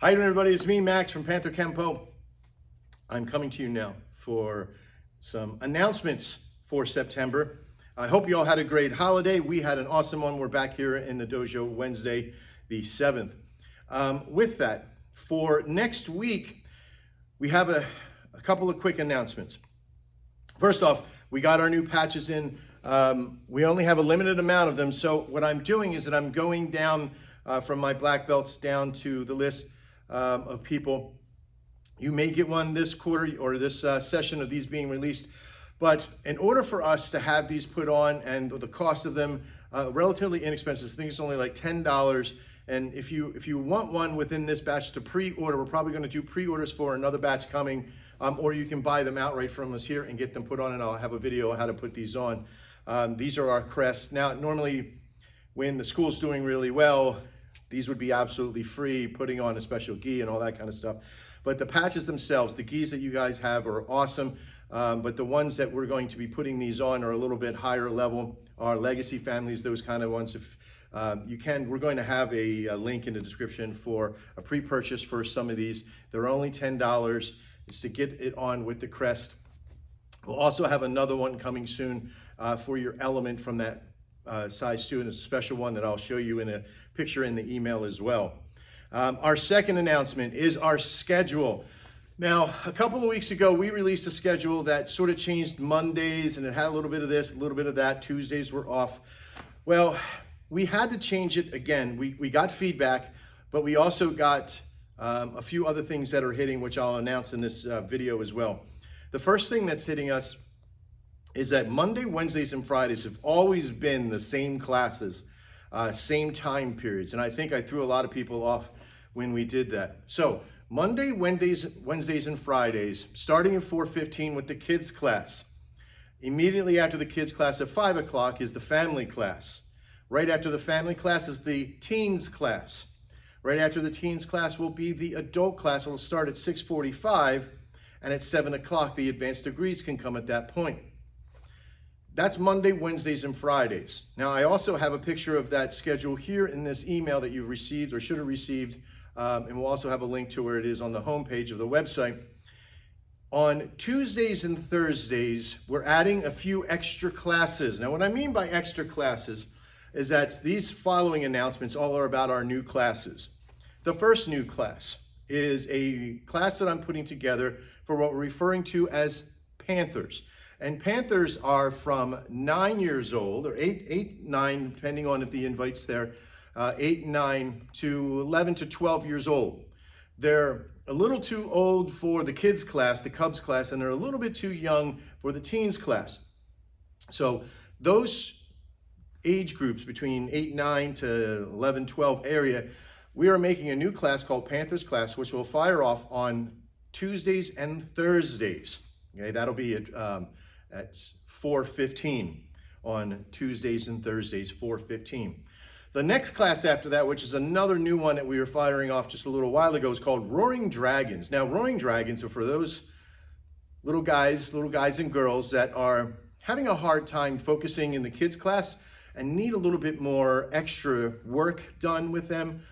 Hi everybody, it's me, Max from Panther Kenpo. I'm coming to you now for some announcements for September. I hope you all had a great holiday. We had an awesome one. We're back here in the dojo Wednesday, the 7th. With that, for next week, we have a couple of quick announcements. First off, we got our new patches in. We only have a limited amount of them, so what I'm doing is that I'm going down from my black belts down to the list of people. You may get one this quarter or this session of these being released, but in order for us to have these put on, and the cost of them relatively inexpensive, I think it's only like $10. And if you want one within this batch to pre-order, we're probably going to do pre-orders for another batch coming, or you can buy them outright from us here and get them put on, and I'll have a video on how to put these on. These are our crests. Now, normally when the school's doing really well, these would be absolutely free, putting on a special gi and all that kind of stuff. But the patches themselves, the gis that you guys have are awesome. But the ones that we're going to be putting these on are a little bit higher level. Our legacy families, those kind of ones, if you can, we're going to have a link in the description for a pre-purchase for some of these. They're only $10. It's to get it on with the crest. We'll also have another one coming soon for your element from that size 2, and it's a special one that I'll show you in a picture in the email as well. Our second announcement is our schedule. Now, a couple of weeks ago, we released a schedule that sort of changed Mondays, and it had a little bit of this, a little bit of that. Tuesdays were off. Well, we had to change it again. We got feedback, but we also got a few other things that are hitting, which I'll announce in this video as well. The first thing that's hitting us is that Monday, Wednesdays, and Fridays have always been the same classes, same time periods. And I think I threw a lot of people off when we did that. So Monday, Wednesdays, and Fridays, starting at 4:15 with the kids class. Immediately after the kids class at 5 o'clock is the family class. Right after the family class is the teens class. Right after the teens class will be the adult class. It will start at 6:45, and at 7 o'clock, the advanced degrees can come at that point. That's Monday, Wednesdays, and Fridays. Now, I also have a picture of that schedule here in this email that you've received or should have received, and we'll also have a link to where it is on the homepage of the website. On Tuesdays and Thursdays, we're adding a few extra classes. Now, what I mean by extra classes is that these following announcements all are about our new classes. The first new class is a class that I'm putting together for what we're referring to as Panthers. And Panthers are from 9 years old, or 8, 9, depending on if the invite's there, 8 and 9 to 11 to 12 years old. They're a little too old for the kids class, the Cubs class, and they're a little bit too young for the teens class. So those age groups between 8, 9 to 11, 12 area, we are making a new class called Panthers class, which will fire off on Tuesdays and Thursdays. Okay, that'll be at 4:15 on Tuesdays and Thursdays, 4:15. The next class after that, which is another new one that we were firing off just a little while ago, is called Roaring Dragons. Now, Roaring Dragons are for those little guys and girls that are having a hard time focusing in the kids class and need a little bit more extra work done with them.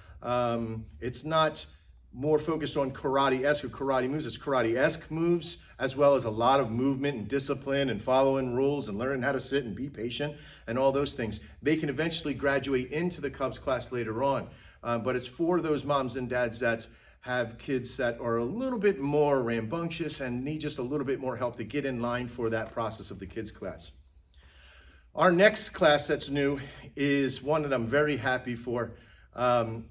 It's not more focused on karate-esque or karate moves. It's karate-esque moves, as well as a lot of movement and discipline and following rules and learning how to sit and be patient and all those things. They can eventually graduate into the Cubs class later on. But it's for those moms and dads that have kids that are a little bit more rambunctious and need just a little bit more help to get in line for that process of the kids class. Our next class that's new is one that I'm very happy for.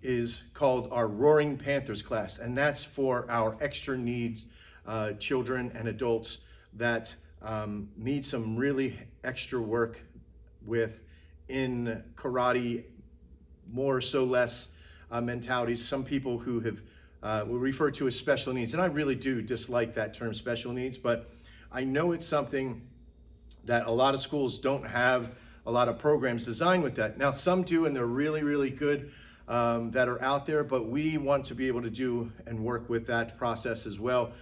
Is called our Roaring Panthers class, and that's for our extra needs children and adults that need some really extra work with in karate, more so less mentalities. Some people who have we refer to as special needs, and I really do dislike that term special needs, but I know it's something that a lot of schools don't have a lot of programs designed with that. Now, some do, and they're really, really good. That are out there, but we want to be able to do and work with that process as well.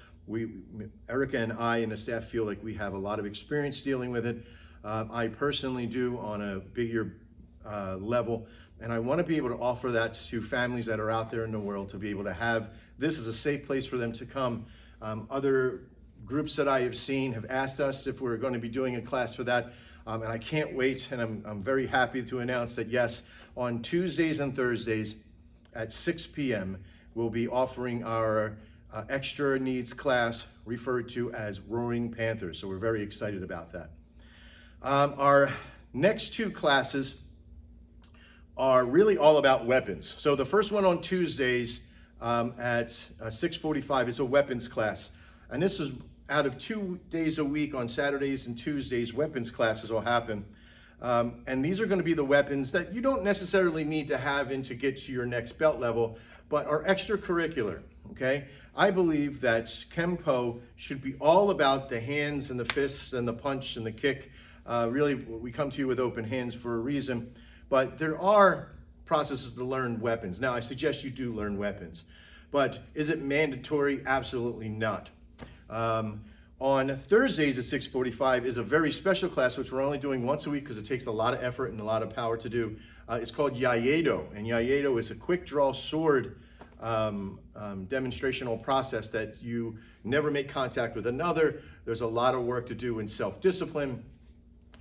Erica and I and the staff feel like we have a lot of experience dealing with it. I personally do on a bigger level. And I want to be able to offer that to families that are out there in the world, to be able to have this as a safe place for them to come. Other groups that I have seen have asked us if we're going to be doing a class for that. And I can't wait, and I'm very happy to announce that yes, on Tuesdays and Thursdays at 6 p.m., we'll be offering our extra needs class referred to as Roaring Panthers. So we're very excited about that. Our next two classes are really all about weapons. So the first one on Tuesdays at 6:45 is a weapons class. And this is out of 2 days a week on Saturdays and Tuesdays, weapons classes will happen. And these are going to be the weapons that you don't necessarily need to have in to get to your next belt level, but are extracurricular, okay? I believe that Kenpo should be all about the hands and the fists and the punch and the kick. Really, we come to you with open hands for a reason, but there are processes to learn weapons. Now, I suggest you do learn weapons, but is it mandatory? Absolutely not. On Thursdays at 6:45 is a very special class, which we're only doing once a week because it takes a lot of effort and a lot of power to do. It's called Yayedo, and Yayedo is a quick draw sword demonstrational process that you never make contact with another. There's a lot of work to do in self-discipline,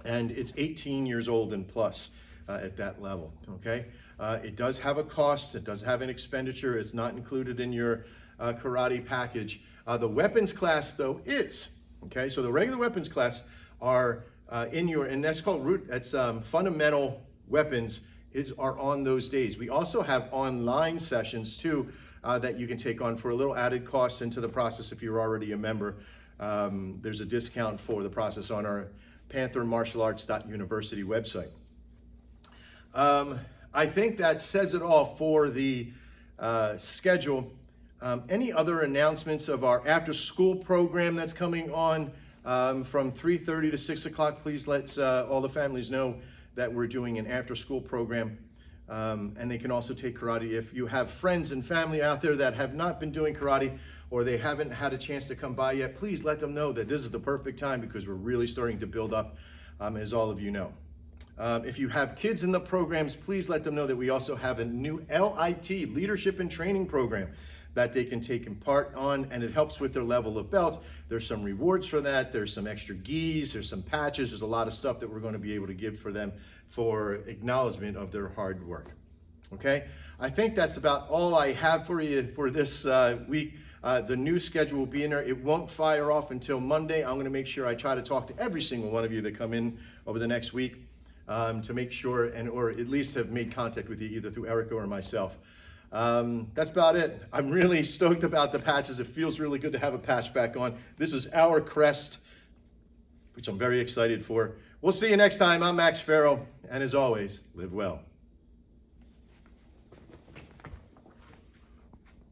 and it's 18 years old and plus at that level, okay? It does have a cost, it does have an expenditure, it's not included in your karate package. The weapons class, though, is, okay? So the regular weapons class are and that's called fundamental weapons are on those days. We also have online sessions, too, that you can take on for a little added cost into the process if you're already a member. There's a discount for the process on our panthermartialarts.university website. I think that says it all for the schedule. Any other announcements of our after-school program that's coming on from 3:30 to 6 o'clock? Please let all the families know that we're doing an after-school program. And they can also take karate. If you have friends and family out there that have not been doing karate or they haven't had a chance to come by yet, please let them know that this is the perfect time because we're really starting to build up, as all of you know. If you have kids in the programs, please let them know that we also have a new LIT, Leadership and Training Program, that they can take in part on, and it helps with their level of belt. There's some rewards for that. There's some extra gis, there's some patches, there's a lot of stuff that we're going to be able to give for them for acknowledgement of their hard work. Okay, I think that's about all I have for you for this week. The new schedule will be in there. It won't fire off until Monday. I'm going to make sure I try to talk to every single one of you that come in over the next week to make sure, or at least have made contact with you either through Erica or myself. That's about it. I'm really stoked about the patches. It feels really good to have a patch back on. This is our crest, which I'm very excited for. We'll see you next time. I'm Max Farrell, and as always, live well.